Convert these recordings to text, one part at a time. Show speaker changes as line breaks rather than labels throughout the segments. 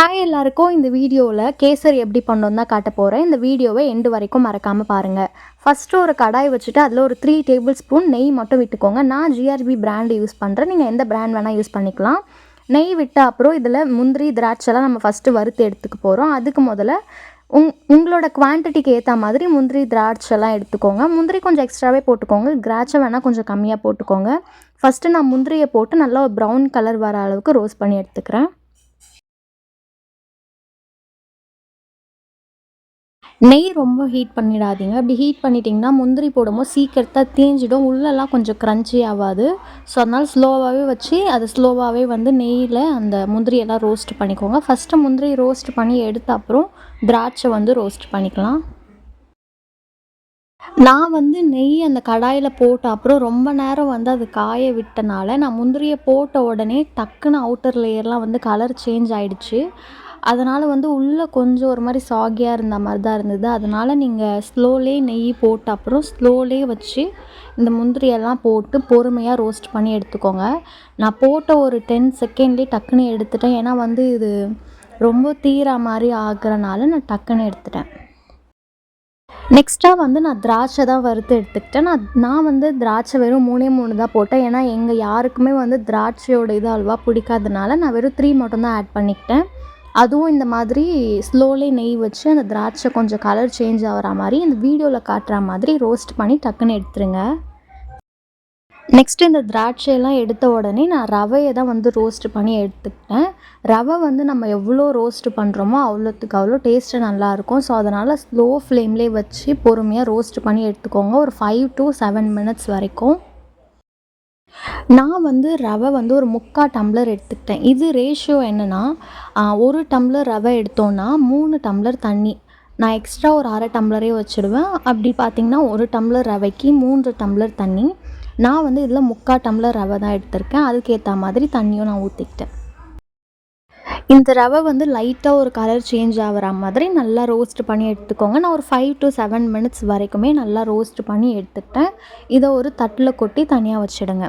Hi எல்லாருக்கும் இந்த வீடியோவில் கேசரி எப்படி பண்ணணும் தான் காட்ட போகிறேன். இந்த வீடியோவை எண்டு வரைக்கும் மறக்காமல் பாருங்கள். ஃபஸ்ட்டு ஒரு கடாய் வச்சுட்டு அதில் ஒரு 3 டேபிள் ஸ்பூன் நெய் மட்டும் விட்டுக்கோங்க. நான் ஜிஆர்பி பிராண்டு யூஸ் பண்ணுறேன். நீங்கள் எந்த பிராண்ட் வேணால் யூஸ் பண்ணிக்கலாம். நெய் விட்ட அப்புறம் இதில் முந்திரி திராட்சைலாம் நம்ம ஃபஸ்ட்டு வறுத்து எடுத்துக்க போகிறோம். அதுக்கு முதல்ல உங்களோட குவான்டிட்டிக்கு ஏற்ற மாதிரி முந்திரி திராட்சைலாம் எடுத்துக்கோங்க. முந்திரி கொஞ்சம் எக்ஸ்ட்ராவே போட்டுக்கோங்க. திராட்சை வேணால் கொஞ்சம் கம்மியாக போட்டுக்கோங்க. ஃபஸ்ட்டு நான் முந்திரியை போட்டு நல்லா ஒரு ப்ரௌன் கலர் வர அளவுக்கு ரோஸ்ட் பண்ணி எடுத்துக்கிறேன். நெய் ரொம்ப ஹீட் பண்ணிடாதீங்க. அப்படி ஹீட் பண்ணிட்டிங்கன்னா முந்திரி போடும்போது சீக்கிரத்தை தீஞ்சிடும், உள்ளெல்லாம் கொஞ்சம் க்ரன்ச்சி ஆகாது. ஸோ அதனால் ஸ்லோவாகவே வச்சு அது ஸ்லோவாகவே நெய்யில் அந்த முந்திரியெல்லாம் ரோஸ்ட் பண்ணிக்கோங்க. ஃபஸ்ட்டு முந்திரி ரோஸ்ட் பண்ணி எடுத்த அப்புறம் திராட்சை ரோஸ்ட் பண்ணிக்கலாம். நான் நெய் அந்த கடாயில் போட்ட அப்புறம் ரொம்ப நேரம் அது காய விட்டனால நான் முந்திரியை போட்ட உடனே டக்குன்னு அவுட்டர் லேயர்லாம் கலர் சேஞ்ச் ஆகிடுச்சு. அதனால் உள்ளே கொஞ்சம் ஒரு மாதிரி சாகியாக இருந்த மாதிரி தான் இருந்தது. அதனால் நீங்கள் ஸ்லோலே நெய் போட்ட அப்புறம் ஸ்லோலே வச்சு இந்த முந்திரியெல்லாம் போட்டு பொறுமையாக ரோஸ்ட் பண்ணி எடுத்துக்கோங்க. நான் போட்ட ஒரு 10 செகண்ட்லேயே டக்குன்னு எடுத்துட்டேன். ஏன்னா இது ரொம்ப தீரா மாதிரி ஆகுறனால நான் டக்குன்னு எடுத்துட்டேன். நெக்ஸ்ட்டாக நான் திராட்சை தான் வறுத்து எடுத்துக்கிட்டேன். நான் திராட்சை வெறும் 3 தான் போட்டேன். ஏன்னா எங்கள் யாருக்குமே திராட்சையோட இது அல்வா பிடிக்காதனால நான் வெறும் 3 மட்டும் தான் ஆட் பண்ணிக்கிட்டேன். அதுவும் இந்த மாதிரி ஸ்லோலி நெய் வச்சு அந்த திராட்சை கொஞ்சம் கலர் சேஞ்ச் ஆகிற மாதிரி இந்த வீடியோவில் காட்டுற மாதிரி ரோஸ்ட் பண்ணி டக்குன்னு எடுத்துருங்க. நெக்ஸ்ட்டு இந்த திராட்சையெல்லாம் எடுத்த உடனே நான் ரவையை தான் ரோஸ்ட் பண்ணி எடுத்துக்கிட்டேன். ரவை நம்ம எவ்வளோ ரோஸ்ட் பண்ணுறோமோ அவ்வளோத்துக்கு அவ்வளோ டேஸ்ட்டு நல்லாயிருக்கும். ஸோ அதனால் ஸ்லோ ஃப்ளேம்லேயே வச்சு பொறுமையாக ரோஸ்ட் பண்ணி எடுத்துக்கோங்க, ஒரு 5 to 7 minutes வரைக்கும். நான் ரவை ஒரு 3/4 டம்ளர் எடுத்துக்கிட்டேன். இது ரேஷியோ என்னென்னா, 1 டம்ளர் ரவை எடுத்தோன்னா 3 டம்ளர் தண்ணி. நான் எக்ஸ்ட்ரா ஒரு 1/2 டம்ளரே வச்சுடுவேன். அப்படி பார்த்திங்கன்னா 1 டம்ளர் ரவைக்கு 3 டம்ளர் தண்ணி. நான் இதில் 3/4 டம்ளர் ரவை தான் எடுத்திருக்கேன். அதுக்கேற்ற மாதிரி தண்ணியும் நான் ஊற்றிக்கிட்டேன். இந்த ரவை லைட்டாக ஒரு கலர் சேஞ்ச் ஆகிற மாதிரி நல்லா ரோஸ்ட் பண்ணி எடுத்துக்கோங்க. நான் ஒரு 5 to 7 minutes வரைக்குமே நல்லா ரோஸ்ட் பண்ணி எடுத்துக்கிட்டேன். இதை ஒரு தட்டில் கொட்டி தனியாக வச்சுடுங்க.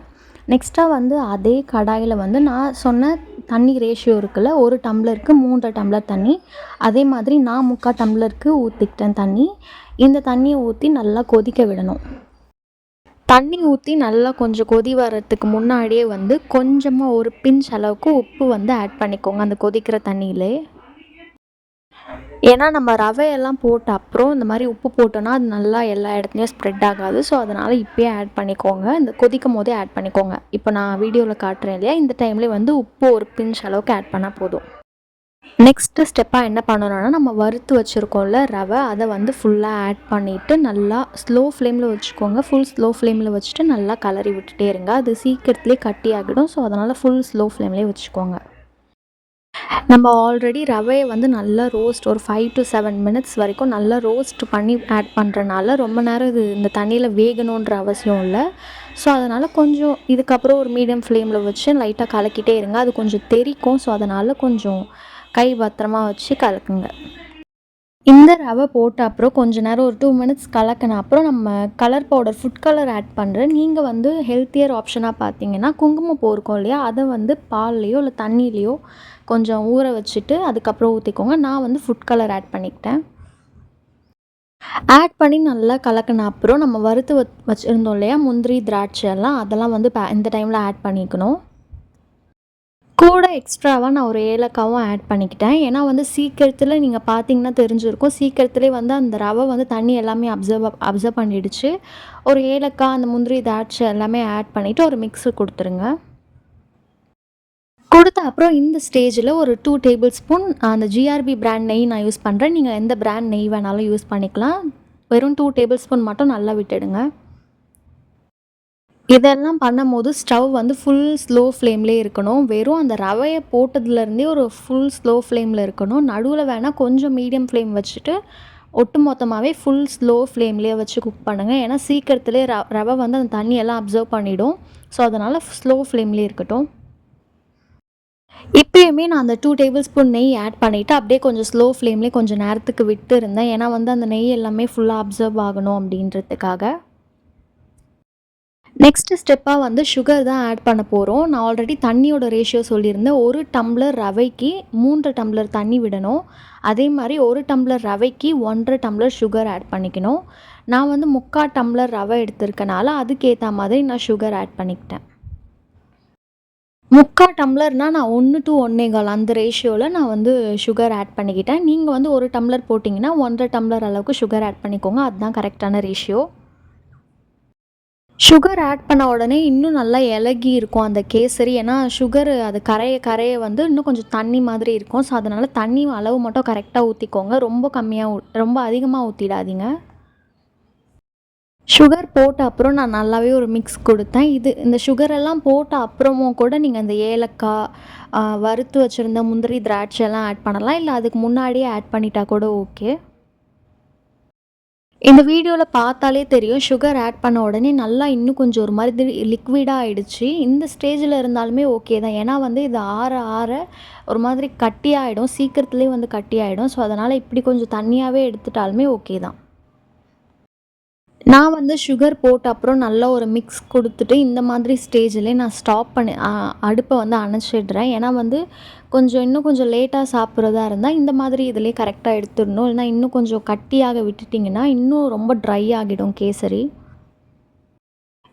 நெக்ஸ்ட்டாக அதே கடாயில் நான் சொன்ன தண்ணி ரேஷியோ இருக்குல்ல, 1 டம்ளருக்கு 3 டம்ளர் தண்ணி. அதே மாதிரி நான் 3/4 டம்ளருக்கு ஊற்றிக்கிட்டேன் தண்ணி. இந்த தண்ணியை ஊற்றி நல்லா கொதிக்க விடணும். தண்ணி ஊற்றி நல்லா கொஞ்சம் கொதி வர்றதுக்கு முன்னாடியே கொஞ்சமாக ஒரு பிஞ்ச் அளவுக்கு உப்பு ஆட் பண்ணிக்கோங்க அந்த கொதிக்கிற தண்ணியிலே. ஏன்னா நம்ம ரவையெல்லாம் போட்ட அப்புறம் இந்த மாதிரி உப்பு போட்டோன்னா அது நல்லா எல்லா இடத்துலையும் ஸ்ப்ரெட் ஆகாது. ஸோ அதனால் இப்போயே ஆட் பண்ணிக்கோங்க, இந்த கொதிக்கும் போதே ஆட் பண்ணிக்கோங்க. இப்போ நான் வீடியோவில் காட்டுறேன் இல்லையா, இந்த டைம்லேயே உப்பு ஒரு பிஞ்ச் அளவுக்கு ஆட் பண்ணால் போதும். நெக்ஸ்ட்டு ஸ்டெப்பாக என்ன பண்ணணும்னா, நம்ம வறுத்து வச்சுருக்கோம்ல ரவை, அதை ஃபுல்லாக ஆட் பண்ணிவிட்டு நல்லா ஸ்லோ ஃப்ளேமில் வச்சுக்கோங்க. ஃபுல் ஸ்லோ ஃப்ளேமில் வச்சுட்டு நல்லா கலரி விட்டுட்டே இருங்க. அது சீக்கிரத்துலேயே கட்டி ஆகிடும். ஸோ அதனால் ஃபுல் ஸ்லோ ஃப்ளேம்லேயே வச்சுக்கோங்க. நம்ம ஆல்ரெடி ரவையை நல்லா ரோஸ்ட் ஒரு 5 to 7 minutes வரைக்கும் நல்லா ரோஸ்ட் பண்ணி ஆட் பண்ணுறனால ரொம்ப நேரம் இது இந்த தண்ணியில் வேகணுன்ற அவசியம் இல்லை. ஸோ அதனால் கொஞ்சம் இதுக்கப்புறம் ஒரு மீடியம் ஃப்ளேமில் வச்சு லைட்டாக கலக்கிட்டே இருங்க. அது கொஞ்சம் தெறிக்கும். ஸோ அதனால் கொஞ்சம் கை பத்திரமா வச்சு கலக்குங்க. இந்த ரவை போட்ட அப்புறம் கொஞ்ச நேரம் ஒரு 2 minutes கலக்கின அப்புறம் நம்ம colour powder, food colour add பண்ணுறேன். நீங்கள் ஹெல்த்தியர் ஆப்ஷனாக பார்த்தீங்கன்னா குங்குமப்பூ இருக்கும் இல்லையா, அதை பால்லையோ இல்லை தண்ணியிலையோ கொஞ்சம் ஊற வச்சுட்டு அதுக்கப்புறம் ஊற்றிக்கோங்க. நான் ஃபுட் கலர் ஆட் பண்ணிக்கிட்டேன். ஆட் பண்ணி நல்லா கலக்கின அப்புறம் நம்ம வறுத்து வச்சுருந்தோம் இல்லையா முந்திரி திராட்சை எல்லாம், அதெல்லாம் இந்த டைமில் ஆட் பண்ணிக்கணும். கூட எக்ஸ்ட்ராவாக நான் ஒரு ஏலக்காவும் ஆட் பண்ணிக்கிட்டேன். ஏன்னா சீக்கிரத்தில் நீங்கள் பார்த்தீங்கன்னா தெரிஞ்சிருக்கும், சீக்கிரத்துலேயே அந்த ரவை தண்ணி எல்லாமே அப்சர்வ் பண்ணிடுச்சு. ஒரு ஏலக்காய், அந்த முந்திரி திராட்சை எல்லாமே ஆட் பண்ணிவிட்டு ஒரு மிக்ஸு கொடுத்துருங்க. கொடுத்த அப்புறம் இந்த ஸ்டேஜில் ஒரு 2 டேபிள் ஸ்பூன் அந்த ஜிஆர்பி பிராண்ட் நெய் நான் யூஸ் பண்ணுறேன். நீங்கள் எந்த பிராண்ட் நெய் வேணாலும் யூஸ் பண்ணிக்கலாம். வெறும் 2 டேபிள் ஸ்பூன் மட்டும் நல்லா விட்டுடுங்க. இதெல்லாம் பண்ணும்போது ஸ்டவ் ஃபுல் ஸ்லோ ஃப்ளேம்லேயே இருக்கணும். வெறும் அந்த ரவையை போட்டதுலேருந்தே ஒரு ஃபுல் ஸ்லோ ஃப்ளேமில் இருக்கணும். நடுவில் வேணால் கொஞ்சம் மீடியம் ஃப்ளேம் வச்சுட்டு ஒட்டு மொத்தமாகவே ஃபுல் ஸ்லோ ஃப்ளேம்லேயே வச்சு குக் பண்ணுங்கள். ஏன்னா சீக்கிரத்துலேயே ரவை அந்த தண்ணியெல்லாம் அப்சர்வ் பண்ணிவிடும். ஸோ அதனால் ஸ்லோ ஃப்ளேம்லேயே இருக்கட்டும். இப்போயுமே நான் அந்த 2 டேபிள் ஸ்பூன் நெய் ஆட் பண்ணிவிட்டு அப்படியே கொஞ்சம் ஸ்லோ ஃப்ளேம்லேயே கொஞ்சம் நேரத்துக்கு விட்டு இருந்தேன். ஏன்னா அந்த நெய் எல்லாமே ஃபுல்லாக அப்சர்வ் ஆகணும் அப்படின்றதுக்காக. நெக்ஸ்ட்டு ஸ்டெப்பாக வந்து சுகர் தான் ஆட் பண்ண போகிறோம். நான் ஆல்ரெடி தண்ணியோட ரேஷியோ சொல்லியிருந்தேன். 1 டம்ளர் ரவைக்கு 3 டம்ளர் தண்ணி விடணும். அதே மாதிரி 1 டம்ளர் ரவைக்கு 1½ டம்ளர் சுகர் ஆட் பண்ணிக்கணும். நான் வந்து 3/4 டம்ளர் ரவை எடுத்திருக்கனால அதுக்கேற்ற மாதிரி நான் சுகர் ஆட் பண்ணிக்கிட்டேன். 3/4 டம்ளர்னால் நான் 1 to 1 1/4 அந்த ரேஷியோவில் நான் வந்து சுகர் ஆட் பண்ணிக்கிட்டேன். நீங்கள் வந்து 1 டம்ளர் போட்டிங்கன்னா 1½ டம்ளர் அளவுக்கு சுகர் ஆட் பண்ணிக்கோங்க. அதுதான் கரெக்டான ரேஷியோ. சுகர் ஆட் பண்ண உடனே இன்னும் நல்லா இலகி இருக்கும் அந்த கேசரி. ஏன்னா சுகர் அது கரைய கரைய வந்து இன்னும் கொஞ்சம் தண்ணி மாதிரி இருக்கும். ஸோ அதனால் தண்ணி அளவு மட்டும் கரெக்டாக ஊற்றிக்கோங்க. ரொம்ப அதிகமாக ஊற்றிடாதீங்க. சுகர் போட்ட அப்புறம் நான் நல்லாவே ஒரு மிக்ஸ் கொடுத்தேன். இந்த சுகரெல்லாம் போட்ட அப்புறமும் கூட நீங்கள் அந்த ஏலக்காய், வறுத்து வச்சுருந்த முந்திரி, திராட்சை எல்லாம் ஆட் பண்ணலாம். இல்லை அதுக்கு முன்னாடியே ஆட் பண்ணிட்டா கூட ஓகே. இந்த வீடியோவில் பார்த்தாலே தெரியும் சுகர் ஆட் பண்ண உடனே நல்லா இன்னும் கொஞ்சம் ஒரு மாதிரி லிக்விடாக ஆகிடுச்சு. இந்த ஸ்டேஜில் இருந்தாலுமே ஓகே தான். ஏன்னா வந்து இது ஆற ஆற ஒரு மாதிரி கட்டியாகிடும், சீக்கிரத்துலேயே வந்து கட்டியாகிடும். ஸோ அதனால் இப்படி கொஞ்சம் தண்ணியாகவே எடுத்துட்டாலுமே ஓகே தான். நான் வந்து சுகர் போட்ட அப்புறம் நல்லா ஒரு மிக்ஸ் கொடுத்துட்டு இந்த மாதிரி ஸ்டேஜ்லேயே நான் ஸ்டாப் பண்ணி அடுப்பை வந்து அணைச்சிடுறேன். ஏன்னா வந்து இன்னும் கொஞ்சம் லேட்டாக சாப்பிட்றதா இருந்தால் இந்த மாதிரி இதிலே கரெக்டாக எடுத்துடணும். இல்லைனா இன்னும் கொஞ்சம் கட்டியாக விட்டுட்டிங்கன்னா இன்னும் ரொம்ப ட்ரை ஆகிடும் கேசரி.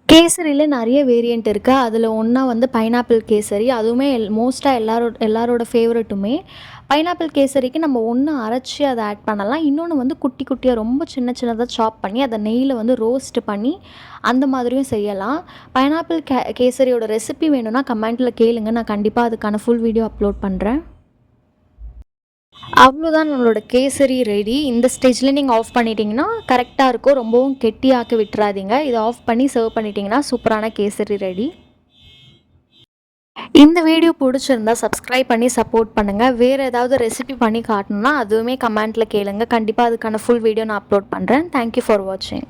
கேசரியில் நிறைய வேரியண்ட் இருக்குது. அதில் ஒன்றா வந்து பைனாப்பிள் கேசரி. அதுவுமே மோஸ்ட்டாக எல்லாரோட ஃபேவரட்டுமே. பைனாப்பிள் கேசரிக்கு நம்ம ஒன்று அரைச்சி அதை ஆட் பண்ணலாம். இன்னொன்று வந்து குட்டி குட்டியாக ரொம்ப சின்ன சின்னதாக சாப் பண்ணி அதை நெய்யில் வந்து ரோஸ்ட் பண்ணி அந்த மாதிரியும் செய்யலாம். பைனாப்பிள் கேசரியோட ரெசிபி வேணும்னா கமெண்ட்டில் கேளுங்க. நான் கண்டிப்பாக அதுக்கான ஃபுல் வீடியோ அப்லோட் பண்ணுறேன். அவ்வளோதான் நம்மளோட கேசரி ரெடி. இந்த ஸ்டேஜில் நீங்கள் ஆஃப் பண்ணிட்டீங்கன்னா கரெக்டாக இருக்கும். ரொம்பவும் கெட்டியாக்கி விட்டுறாதீங்க. இதை ஆஃப் பண்ணி சர்வ் பண்ணிட்டீங்கன்னா சூப்பரான கேசரி ரெடி. இந்த வீடியோ பிடிச்சிருந்தா சப்ஸ்கிரைப் பண்ணி சப்போர்ட் பண்ணுங்கள். வேறு ஏதாவது ரெசிபி பண்ணி காட்டணுன்னா அதுவுமே கமெண்ட்டில் கேளுங்க. கண்டிப்பாக அதுக்கான ஃபுல் வீடியோ நான் அப்லோட் பண்ணுறேன். தேங்க்யூ ஃபார் வாட்சிங்.